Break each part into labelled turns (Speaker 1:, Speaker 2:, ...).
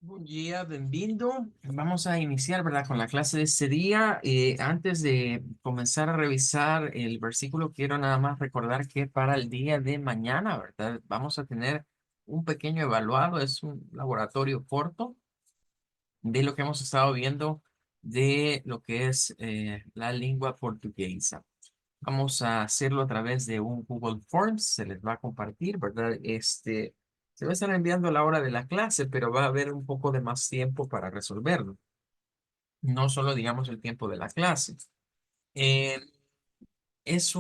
Speaker 1: Bom dia, bem-vindo. Vamos a iniciar, ¿verdad? Con la clase de este día. Antes de comenzar a revisar el versículo, quiero nada más recordar que para el día de mañana, ¿verdad? Vamos a tener un pequeño evaluado, es un laboratorio corto de lo que hemos estado viendo de lo que es la lengua portuguesa. Vamos a hacerlo a través de un Google Forms, se les va a compartir, ¿verdad? Se va a estar enviando a la hora de la clase, pero va a haber un poco de más tiempo para resolverlo. No solo, digamos, el tiempo de la clase. Eh, es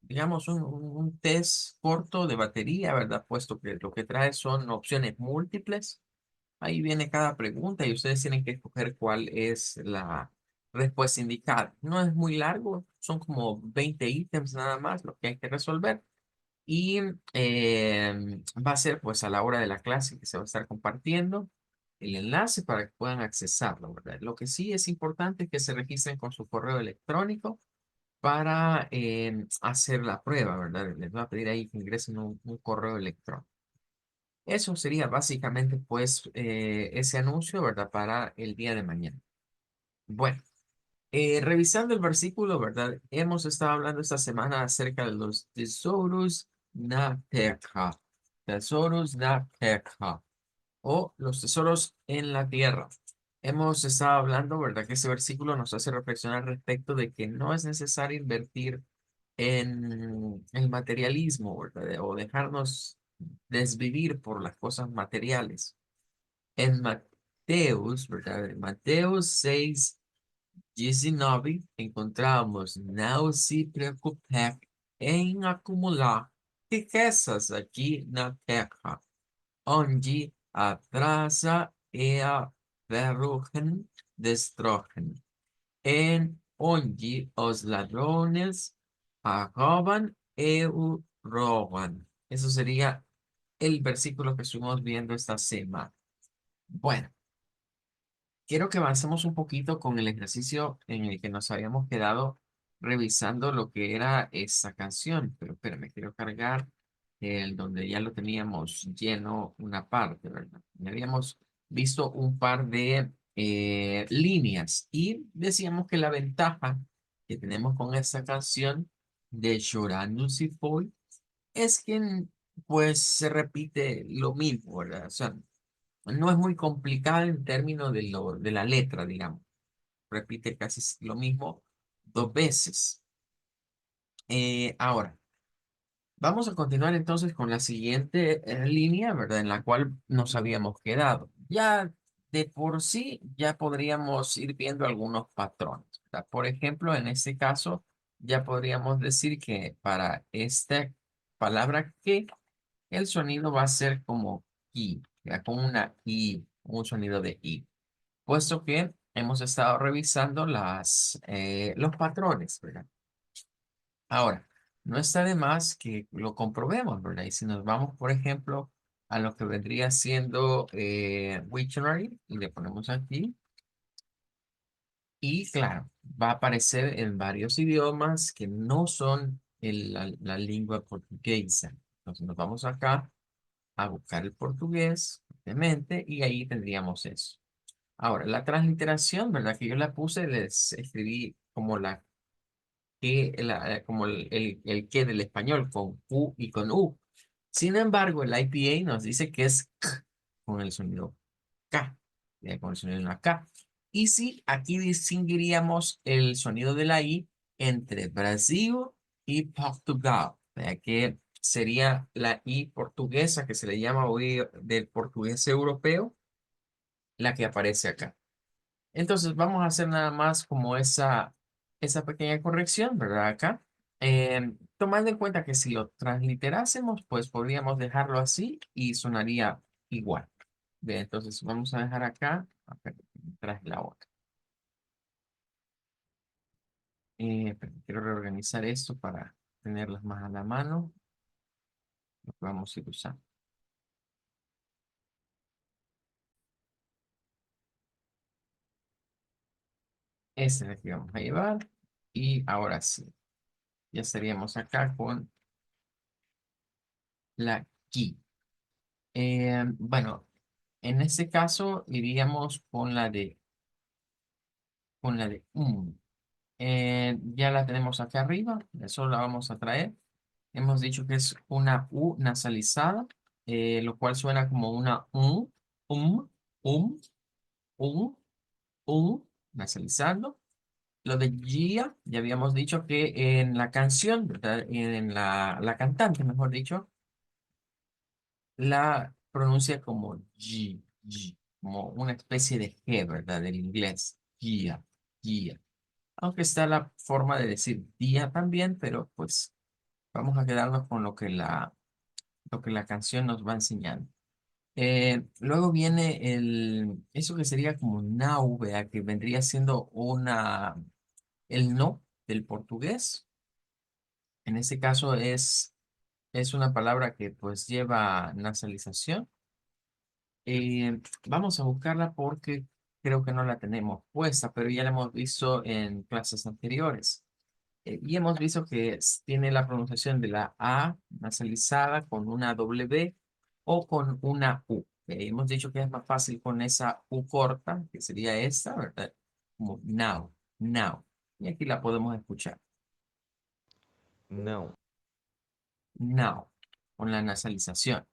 Speaker 1: digamos, un test corto de batería, ¿verdad? Puesto que lo que trae son opciones múltiples. Ahí viene cada pregunta y ustedes tienen que escoger cuál es la respuesta indicada. No es muy largo, son como 20 ítems nada más lo que hay que resolver. Y va a ser pues a la hora de la clase que se va a estar compartiendo el enlace para que puedan accesarlo, ¿verdad? Lo que sí es importante es que se registren con su correo electrónico para hacer la prueba, ¿verdad? Les va a pedir ahí que ingresen un correo electrónico. Eso sería básicamente pues ese anuncio, ¿verdad? Para el día de mañana. Bueno, revisando el versículo, ¿verdad? Hemos estado hablando esta semana acerca de los tesoros na terra. Tesoros na terra. O los tesoros en la tierra. Hemos estado hablando, ¿verdad? Que ese versículo nos hace reflexionar respecto de que no es necesario invertir en el materialismo, ¿verdad? O dejarnos desvivir por las cosas materiales. En Mateus, ¿verdad? En Mateus 6:19 encontramos, não se preocupe em acumular riquezas aqui na terra, onde a traça e a ferrugem destroem, en onde os ladrones roban e o roban. Eso sería el versículo que estuvimos viendo esta semana. Bueno, quiero que avancemos un poquito con el ejercicio en el que nos habíamos quedado revisando lo que era esa canción, pero espérame, quiero cargar el donde ya lo teníamos lleno una parte, ¿verdad? Ya habíamos visto un par de líneas y decíamos que la ventaja que tenemos con esta canción de Chorando Si Foi es que pues se repite lo mismo, ¿verdad? O sea, no es muy complicada en términos de la letra, digamos. Repite casi lo mismo dos veces. Ahora, vamos a continuar entonces con la siguiente línea, ¿verdad? En la cual nos habíamos quedado. Ya de por sí, ya podríamos ir viendo algunos patrones, ¿verdad? Por ejemplo, en este caso, ya podríamos decir que para esta palabra que el sonido va a ser como I, ¿verdad? Como una I, un sonido de I. Puesto que hemos estado revisando los patrones, ¿verdad? Ahora, no está de más que lo comprobemos, ¿verdad? Y si nos vamos, por ejemplo, a lo que vendría siendo Wiktionary, y le ponemos aquí, y claro, va a aparecer en varios idiomas que no son la lengua portuguesa. Entonces nos vamos acá a buscar el portugués, obviamente, y ahí tendríamos eso. Ahora, la transliteración, ¿verdad? Que yo la puse, les escribí como como el que del español, con U y con U. Sin embargo, el IPA nos dice que es K, con el sonido K, con el sonido en la K. Y sí, aquí distinguiríamos el sonido de la I entre Brasil y Portugal, ya que sería la I portuguesa, que se le llama hoy del portugués europeo, la que aparece acá. Entonces vamos a hacer nada más como esa pequeña corrección, ¿verdad? Acá. Tomando en cuenta que si lo transliterásemos, pues podríamos dejarlo así y sonaría igual. Bien, entonces vamos a dejar acá, tras la otra. Pero quiero reorganizar esto para tenerlas más a la mano. Lo que vamos a ir usando. Este es el que vamos a llevar. Y ahora sí, ya estaríamos acá con la key. Bueno. En este caso iríamos con la de ya la tenemos acá arriba, eso la vamos a traer. Hemos dicho que es una U nasalizada, lo cual suena como una um, um, um, nasalizando. Lo de Gia, ya habíamos dicho que en la canción, ¿verdad? En la cantante, mejor dicho, la pronuncia como G, como una especie de G, ¿verdad? Del inglés. Gia, Gia. Aunque está la forma de decir día también, pero pues vamos a quedarnos con lo que la canción nos va enseñando. Luego viene eso que sería como now, vea, que vendría siendo el no del portugués. En este caso es una palabra que pues lleva nasalización. Vamos a buscarla porque creo que no la tenemos puesta, pero ya la hemos visto en clases anteriores. Y hemos visto que tiene la pronunciación de la A nasalizada con una W o con una U. Hemos dicho que es más fácil con esa U corta, que sería esta, ¿verdad? Como now, now. Y aquí la podemos escuchar.
Speaker 2: Não.
Speaker 1: Now, con la nasalización.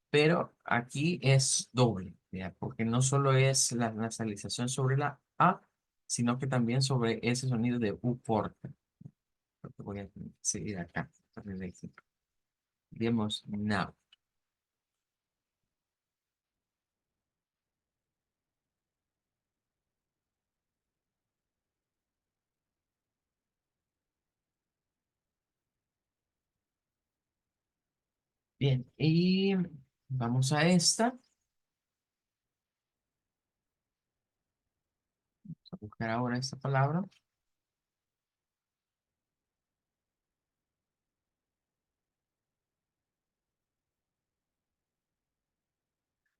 Speaker 1: Pero aquí es doble, ¿ya? Porque no solo es la nasalización sobre la A, sino que también sobre ese sonido de U corta. Voy a seguir acá. Digamos now. Bien, y vamos a esta. Vamos a buscar ahora esta palabra.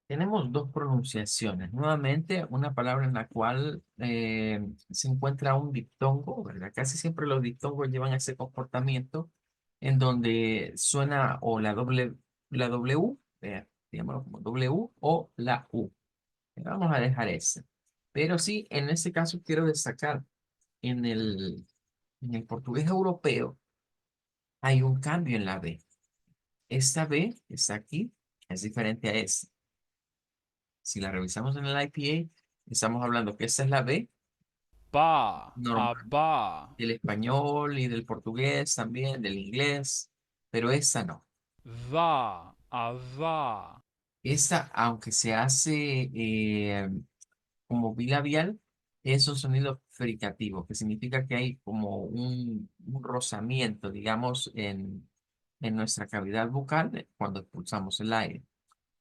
Speaker 1: Tenemos dos pronunciaciones. Nuevamente, una palabra en la cual se encuentra un diptongo, ¿verdad? Casi siempre los diptongos llevan ese comportamiento en donde suena o la W, digámoslo como W, o la U. Vamos a dejar ese. Pero sí, en este caso quiero destacar en en el portugués europeo hay un cambio en la B. Esta B que está aquí es diferente a esta. Si la revisamos en el IPA, estamos hablando que esta es la B
Speaker 3: Ba,
Speaker 1: normal
Speaker 3: aba,
Speaker 1: del español y del portugués también, del inglés, pero esta no.
Speaker 3: va, ava,
Speaker 1: Esta, aunque se hace como bilabial, es un sonido fricativo, que significa que hay como un rozamiento, digamos, en nuestra cavidad bucal cuando expulsamos el aire.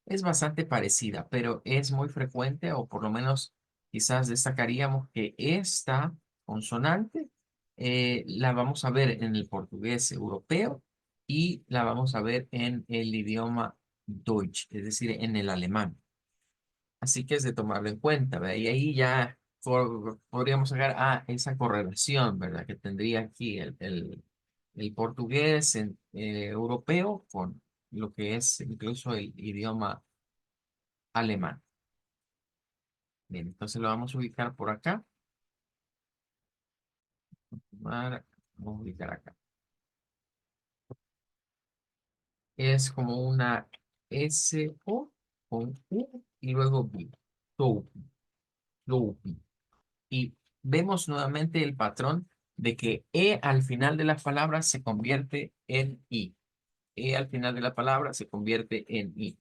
Speaker 1: Es bastante parecida, pero es muy frecuente, o por lo menos quizás destacaríamos que esta consonante la vamos a ver en el portugués europeo y la vamos a ver en el idioma Deutsch, es decir, en el alemán. Así que es de tomarlo en cuenta, ¿verdad? Y ahí ya podríamos sacar esa correlación, ¿verdad? Que tendría aquí el portugués europeo con lo que es incluso el idioma alemán. Bien, entonces lo vamos a ubicar por acá. Vamos a ubicar acá. Es como una S-O con U y luego B. Toupi, toupi. Y vemos nuevamente el patrón de que E al final de la palabra se convierte en I. E al final de la palabra se convierte en I.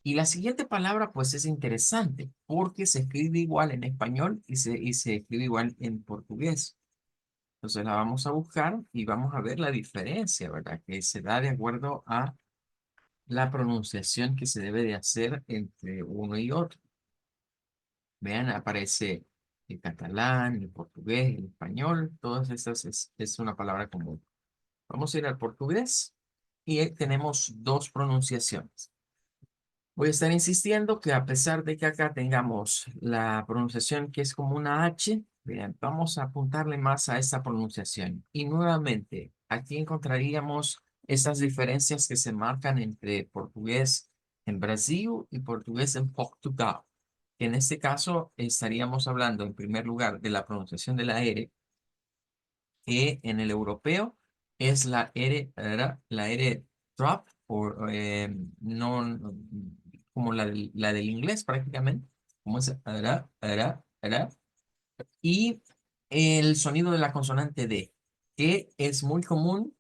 Speaker 1: Y la siguiente palabra pues es interesante porque se escribe igual en español y se escribe igual en portugués. Entonces la vamos a buscar y vamos a ver la diferencia, ¿verdad? Que se da de acuerdo a la pronunciación que se debe de hacer entre uno y otro. Vean, aparece el catalán, el portugués, el español, todas estas es una palabra común. Vamos a ir al portugués y tenemos dos pronunciaciones. Voy a estar insistiendo que a pesar de que acá tengamos la pronunciación que es como una H, vean, vamos a apuntarle más a esta pronunciación. Y nuevamente, aquí encontraríamos estas diferencias que se marcan entre portugués en Brasil y portugués en Portugal. En este caso estaríamos hablando en primer lugar de la pronunciación de la R, que en el europeo es la R drop, o no, como la del inglés prácticamente, como es ra. Y el sonido de la consonante D, que es muy común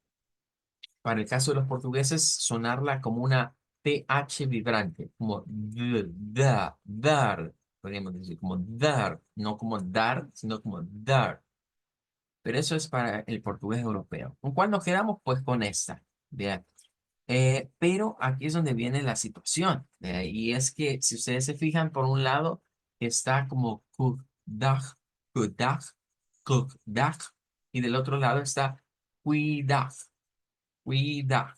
Speaker 1: para el caso de los portugueses sonarla como una TH vibrante, como dar, podríamos decir, como dar, no como dar, sino como dar. Pero eso es para el portugués europeo. ¿Con cuál nos quedamos? Pues con esta. Bien. Pero aquí es donde viene la situación. Y es que si ustedes se fijan, por un lado está como kukdag, kukdag, kukdag, y del otro lado está cuidad, cuidad.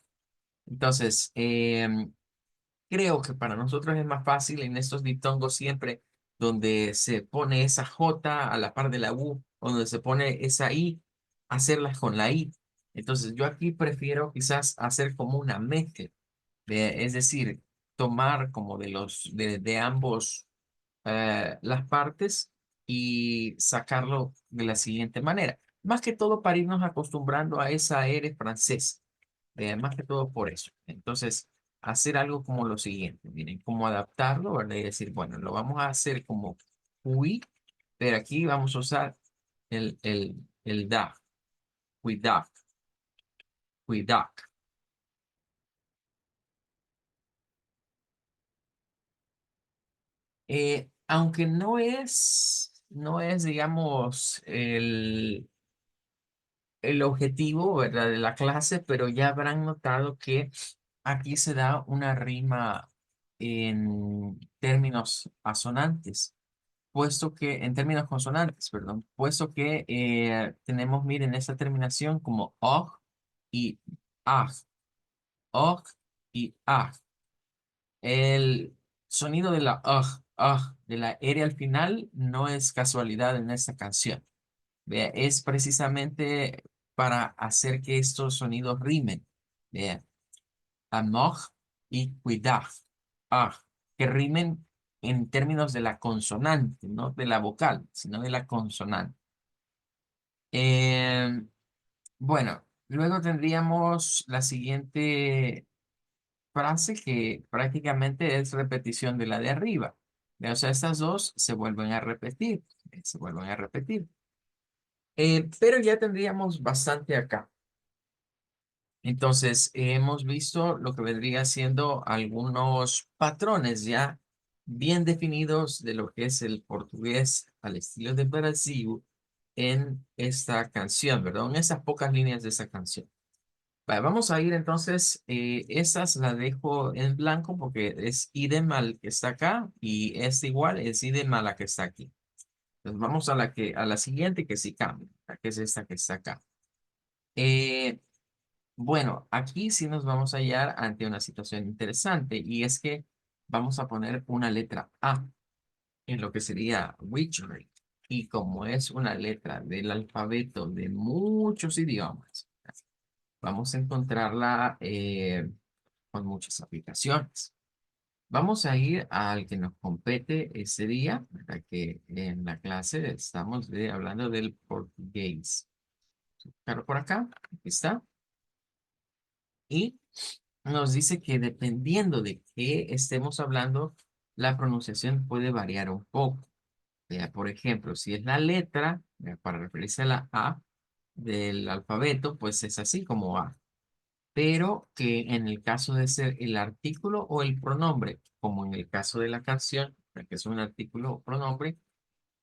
Speaker 1: Entonces, creo que para nosotros es más fácil en estos diptongos siempre donde se pone esa J a la par de la U, donde se pone esa I, hacerlas con la I. Entonces, yo aquí prefiero quizás hacer como una mezcla, es decir, tomar como de ambos las partes y sacarlo de la siguiente manera. Más que todo para irnos acostumbrando a esa R francesa. Más que todo por eso. Entonces, hacer algo como lo siguiente. Miren, cómo adaptarlo, ¿verdad? Y decir, bueno, lo vamos a hacer como UI, pero aquí vamos a usar el da, cuidado, cuidado. Aunque no es, digamos, el objetivo, ¿verdad? De la clase, pero ya habrán notado que aquí se da una rima en términos asonantes, puesto que, en términos consonantes, perdón, puesto que tenemos, miren, esta terminación como og y ag, og y ag. El sonido de la de la R al final no es casualidad en esta canción. Vea, es precisamente para hacer que estos sonidos rimen. Vea, amor y cuidar. Ah, que rimen en términos de la consonante, no de la vocal, sino de la consonante. Eh, bueno, luego tendríamos la siguiente frase que prácticamente es repetición de la de arriba. O sea, estas dos se vuelven a repetir, se vuelven a repetir. Pero ya tendríamos bastante acá. Entonces, hemos visto lo que vendría siendo algunos patrones ya bien definidos de lo que es el portugués al estilo de Brasil en esta canción, ¿verdad? En esas pocas líneas de esa canción. Vale, vamos a ir entonces, esas las dejo en blanco porque es idem al que está acá y es igual, es idem a la que está aquí. Entonces vamos a la siguiente que sí cambia, la que es esta que está acá. Eh, bueno, aquí sí nos vamos a hallar ante una situación interesante y es que vamos a poner una letra A en lo que sería Witchery. Y como es una letra del alfabeto de muchos idiomas, vamos a encontrarla con muchas aplicaciones. Vamos a ir al que nos compete ese día, ¿verdad? Que en la clase estamos hablando del portugués. Claro, por acá, aquí está. Y nos dice que dependiendo de qué estemos hablando, la pronunciación puede variar un poco. Por ejemplo, si es la letra, para referirse a la A del alfabeto, pues es así como A. Pero que en el caso de ser el artículo o el pronombre, como en el caso de la canción, que es un artículo o pronombre,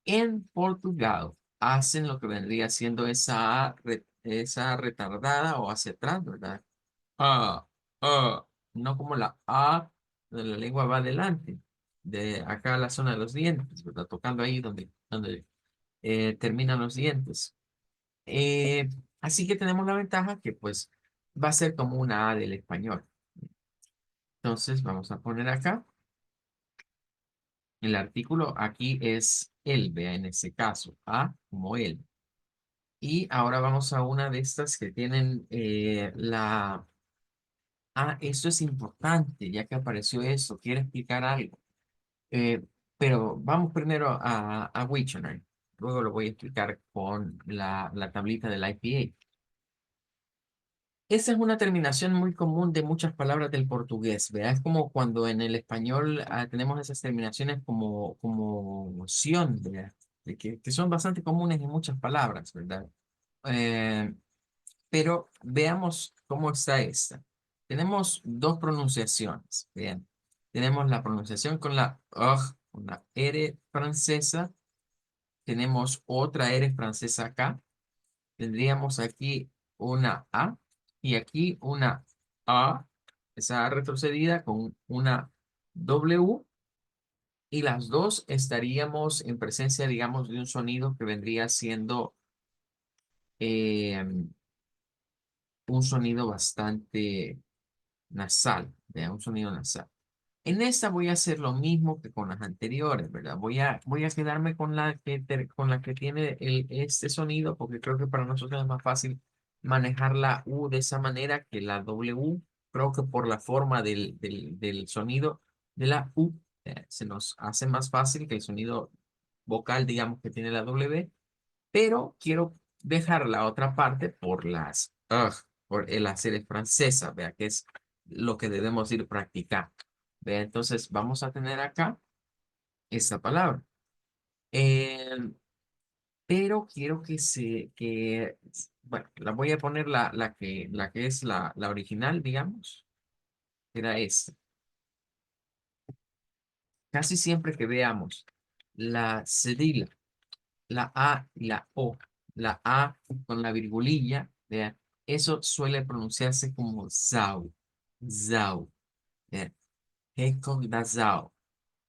Speaker 1: en Portugal hacen lo que vendría siendo esa A, esa retardada o hacia atrás, ¿verdad? Ah, ah, no como la A de la lengua va adelante, de acá a la zona de los dientes, ¿verdad? Tocando ahí donde terminan los dientes. Eh, Así que tenemos la ventaja que pues va a ser como una A del español. Entonces vamos a poner acá, el artículo aquí es él, vea en este caso, A como él. Y ahora vamos a una de estas que tienen Ah, esto es importante, ya que apareció eso. Quiere explicar algo. Eh, pero vamos primero a Wiktionary. Luego lo voy a explicar con la tablita del IPA. Esa es una terminación muy común de muchas palabras del portugués, ¿verdad? Es como cuando en el español tenemos esas terminaciones como ción, ¿verdad? Que son bastante comunes en muchas palabras, ¿verdad? Eh, pero veamos cómo está esta. Tenemos dos pronunciaciones, bien. Tenemos la pronunciación con la ugh, con la R francesa. Tenemos otra R francesa acá. Tendríamos aquí una A y aquí una A, esa A retrocedida con una W, y las dos estaríamos en presencia, digamos, de un sonido que vendría siendo eh, un sonido bastante nasal, ¿verdad? Un sonido nasal. En esta voy a hacer lo mismo que con las anteriores, ¿verdad? Voy a quedarme con con la que tiene este sonido porque creo que para nosotros es más fácil manejar la U de esa manera que la W. Creo que por la forma del sonido de la U se nos hace más fácil que el sonido vocal, digamos, que tiene la W, pero quiero dejar la otra parte por las ugh, por el hacer francesa, vea, que es lo que debemos ir practicando. Vea, entonces vamos a tener acá esta palabra. Eh, pero quiero bueno, la voy a poner la que es la original, digamos, que era esta. Casi siempre que veamos la cedilla, la A y la O, la A con la virgulilla, vean, eso suele pronunciarse como zau, zau, vean, hekok da zau,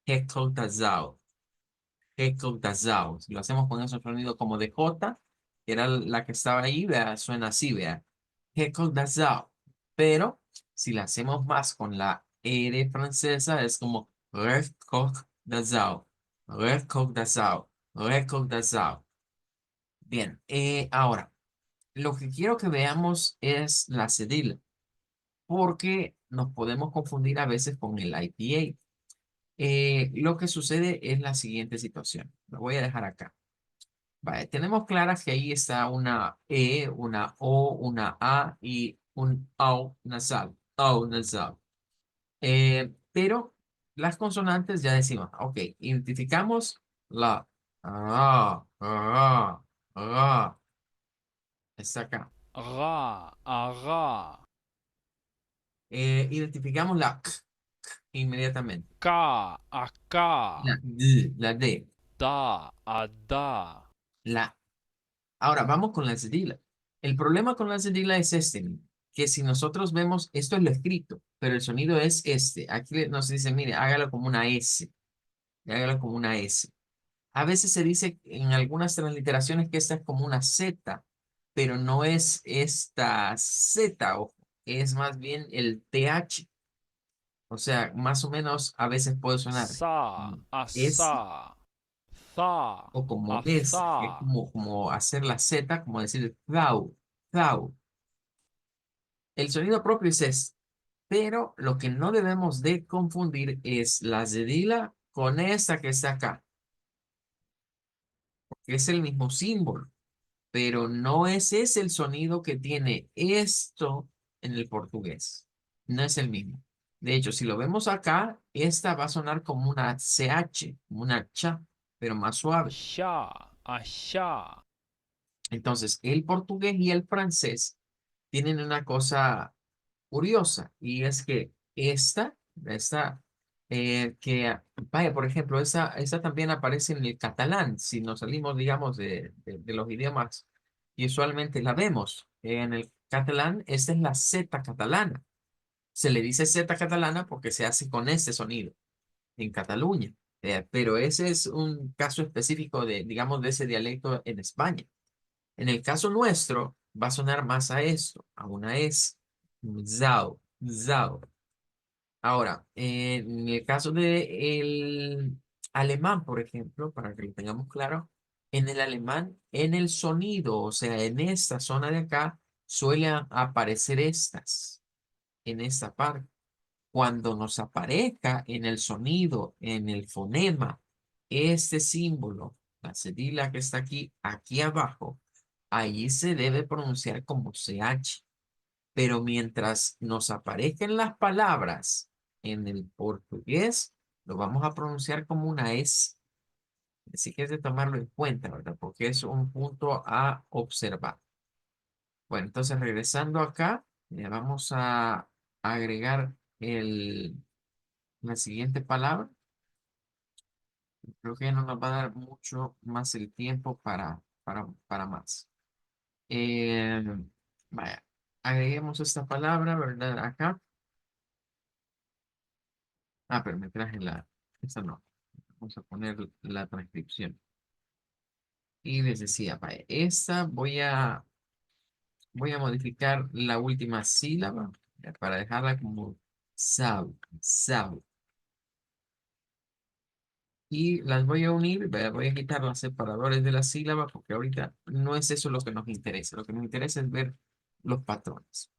Speaker 1: hekok da zau, hekok da zau. Si lo hacemos con ese sonido como de J, que era la que estaba ahí, vea, suena así, vea, hekok da zau. Pero si la hacemos más con la R francesa, es como hekok da zau, hekok da zau, hekok da zau. Bien, ahora, lo que quiero que veamos es la cedilla, porque nos podemos confundir a veces con el IPA. Lo que sucede es la siguiente situación. Lo voy a dejar acá. Vale, tenemos claras que ahí está una E, una O, una A y un AU nasal. AU nasal. Pero las consonantes ya decimos, ok, identificamos la está acá.
Speaker 3: Ra, ara.
Speaker 1: Identificamos la k inmediatamente.
Speaker 3: Ka, aka.
Speaker 1: La D,
Speaker 3: Da, ada.
Speaker 1: la. Ahora vamos con la cedilla. El problema con la cedilla es este, que si nosotros vemos, esto es lo escrito, pero el sonido es este. Aquí nos dice, mire, hágalo como una S, hágalo como una S. A veces se dice en algunas transliteraciones que esta es como una Z, pero no es esta Z, ojo, es más bien el TH. O sea, más o menos a veces puede sonar
Speaker 3: Sa,
Speaker 1: como S
Speaker 3: asa. Tha,
Speaker 1: o como es, que es
Speaker 3: atha.
Speaker 1: como hacer la Z, como decir thou, thou. El sonido propio es este, pero lo que no debemos de confundir es la cedilla con esta que está acá, porque es el mismo símbolo, pero no es ese el sonido que tiene esto en el portugués. No es el mismo. De hecho, si lo vemos acá, esta va a sonar como una CH, como una cha, pero más suave.
Speaker 3: Sha, asha.
Speaker 1: Entonces, el portugués y el francés tienen una cosa curiosa y es que vaya, por ejemplo, esa también aparece en el catalán. Si nos salimos, digamos, de los idiomas y usualmente la vemos en el catalán, esta es la Z catalana. Se le dice Z catalana porque se hace con este sonido en Cataluña. Pero ese es un caso específico de, digamos, de ese dialecto en España. En el caso nuestro, va a sonar más a esto, a una S. Zao, zao. Ahora, en el caso del alemán, por ejemplo, para que lo tengamos claro, en el alemán, en el sonido, o sea, en esta zona de acá, suelen aparecer estas. en esta parte. Cuando nos aparezca en el sonido, en el fonema, este símbolo, la cedilla que está aquí, aquí abajo, ahí se debe pronunciar como CH. Pero mientras nos aparezcan las palabras en el portugués, lo vamos a pronunciar como una S. Así que es de tomarlo en cuenta, ¿verdad? Porque es un punto a observar. Bueno, entonces regresando acá, vamos a agregar la siguiente palabra. Creo que no nos va a dar mucho más el tiempo para más. Eh, vaya, agreguemos esta palabra, ¿verdad? Acá. Ah, pero me traje esta no. Vamos a poner la transcripción. Y les decía, vaya, esta voy a modificar la última sílaba para dejarla como sab, sab. Y las voy a unir, voy a quitar los separadores de la sílaba porque ahorita no es eso lo que nos interesa. Lo que nos interesa es ver los patrones.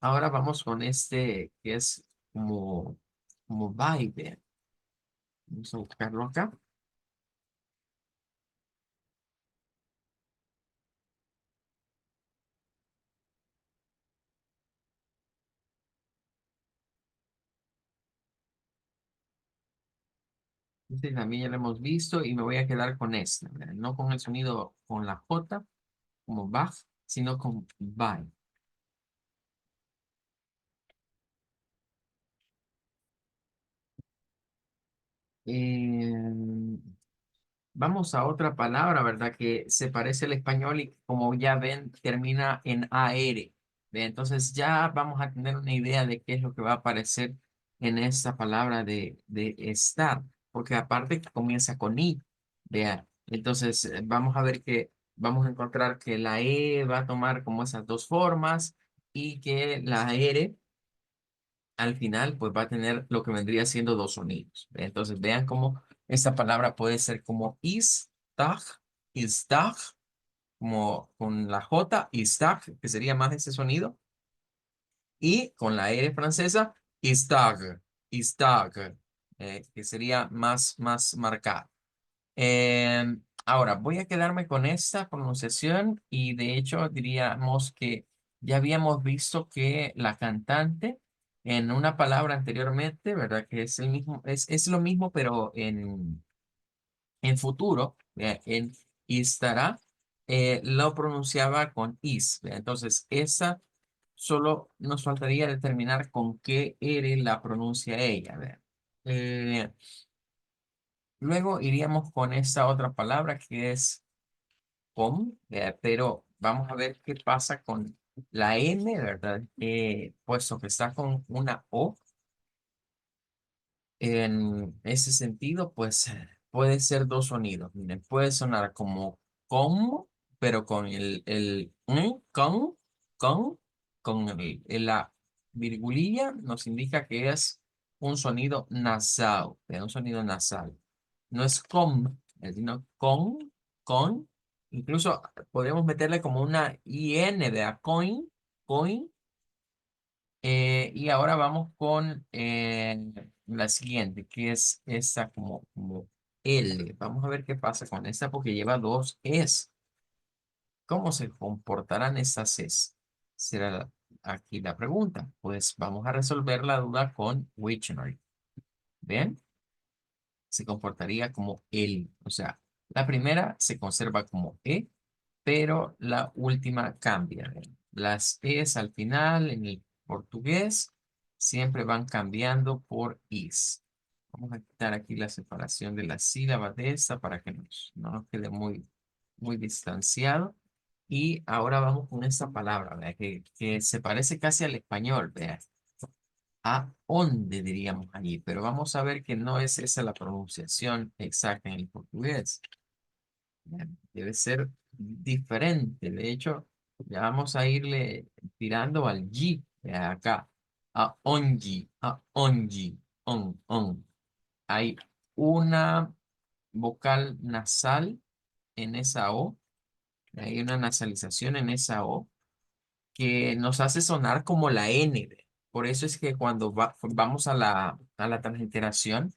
Speaker 1: Ahora vamos con este que es como vibe. Vamos a buscarlo acá. Este también ya lo hemos visto y me voy a quedar con este. ¿Verdad? No con el sonido con la J como Bach, sino con vibe. Eh, Vamos a otra palabra, ¿verdad? Que se parece al español y como ya ven, termina en AR. ¿Ve? Entonces ya vamos a tener una idea de qué es lo que va a aparecer en esta palabra de estar, porque aparte que comienza con I. Vea, entonces vamos a ver que vamos a encontrar que la E va a tomar como esas dos formas y que la R al final pues va a tener lo que vendría siendo dos sonidos. Entonces vean cómo esta palabra puede ser como istag, como con la J, istag, que sería más ese sonido, y con la R francesa, istag, que sería más marcado. Ahora, voy a quedarme con esta pronunciación y de hecho diríamos que ya habíamos visto que la cantante en una palabra anteriormente, ¿verdad? Que es el mismo, es lo mismo, pero en futuro, en estará, lo pronunciaba con is. ¿Ve? Entonces, esa solo nos faltaría determinar con qué R la pronuncia ella. ¿Ve? Eh, Luego iríamos con esta otra palabra que es com, pero vamos a ver qué pasa con la M, ¿verdad? Puesto que está con una O, en ese sentido, pues puede ser dos sonidos. Miren, puede sonar como com, pero con el con, con la virgulilla nos indica que es un sonido nasal, un sonido nasal. No es com, sino con. Incluso podemos meterle como una IN de a coin, y ahora vamos con la siguiente, que es esta como L. Vamos a ver qué pasa con esta porque lleva dos S. ¿Cómo se comportarán estas S? Será aquí la pregunta. Pues vamos a resolver la duda con Wiktionary. ¿Bien? Se comportaría como L. O sea, la primera se conserva como E, pero la última cambia. Las es al final en el portugués siempre van cambiando por is. Vamos a quitar aquí la separación de las sílabas de esta para que no nos quede muy distanciado. Y ahora vamos con esta palabra, ¿verdad? Que se parece casi al español, ¿verdad? A dónde diríamos allí, pero vamos a ver que no es esa la pronunciación exacta en el portugués. Debe ser diferente. De hecho, ya vamos a irle tirando al G acá. A ongi, on. Hay una vocal nasal en esa O. Hay una nasalización en esa O que nos hace sonar como la N. Por eso es que cuando vamos a la transliteración,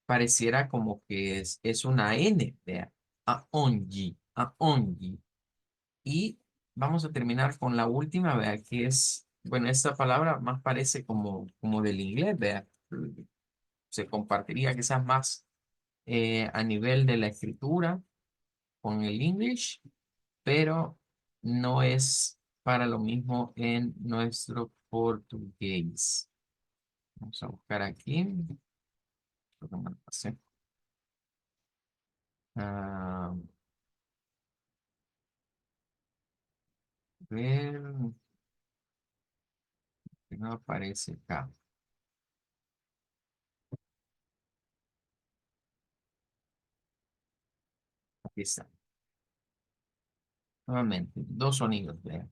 Speaker 1: pareciera como que es una N, vea, a ongi. Y vamos a terminar con la última, vea, que es, bueno, esta palabra más parece como del inglés, vea, se compartiría quizás más a nivel de la escritura con el English, pero no es para lo mismo en nuestro portugués. Vamos a buscar aquí. Creo que me lo pasé. Ah, a ver, que no aparece acá. Aquí está. Nuevamente, dos sonidos, vean.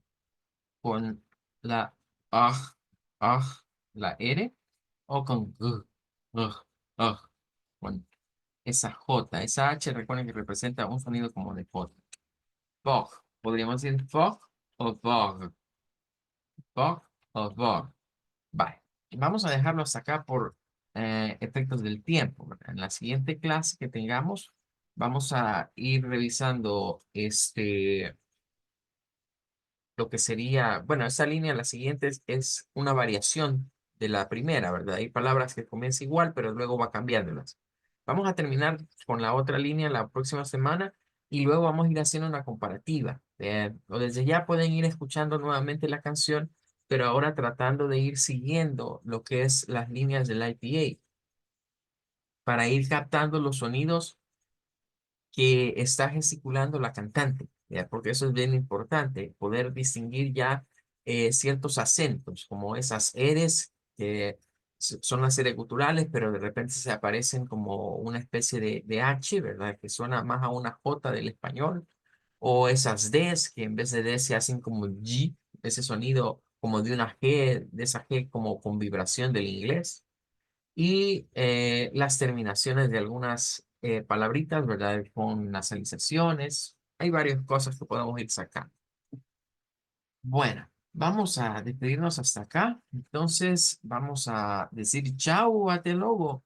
Speaker 1: Con la ah, ah, la R, o con ug. Con esa J, esa H, recuerden que representa un sonido como de J. Bog. Podríamos decir bog o bog. Bog o bog. Vale. Vamos a dejarlo hasta acá por efectos del tiempo, ¿verdad? En la siguiente clase que tengamos, vamos a ir revisando lo que sería, bueno, esa línea, la siguiente es una variación de la primera, ¿verdad? Hay palabras que comienzan igual, pero luego va cambiándolas. Vamos a terminar con la otra línea la próxima semana y luego vamos a ir haciendo una comparativa. O desde ya pueden ir escuchando nuevamente la canción, pero ahora tratando de ir siguiendo lo que es las líneas del IPA para ir captando los sonidos que está gesticulando la cantante, ¿ya? Porque eso es bien importante, poder distinguir ya ciertos acentos, como esas eres, que son las eres guturales, pero de repente se aparecen como una especie de H, ¿verdad? Que suena más a una J del español, o esas Ds, que en vez de D se hacen como G, ese sonido como de una G, de esa G como con vibración del inglés y las terminaciones de algunas palabritas, ¿verdad? Con nasalizaciones. Hay varias cosas que podemos ir sacando. Bueno, vamos a despedirnos hasta acá. Entonces, vamos a decir chao a Logo.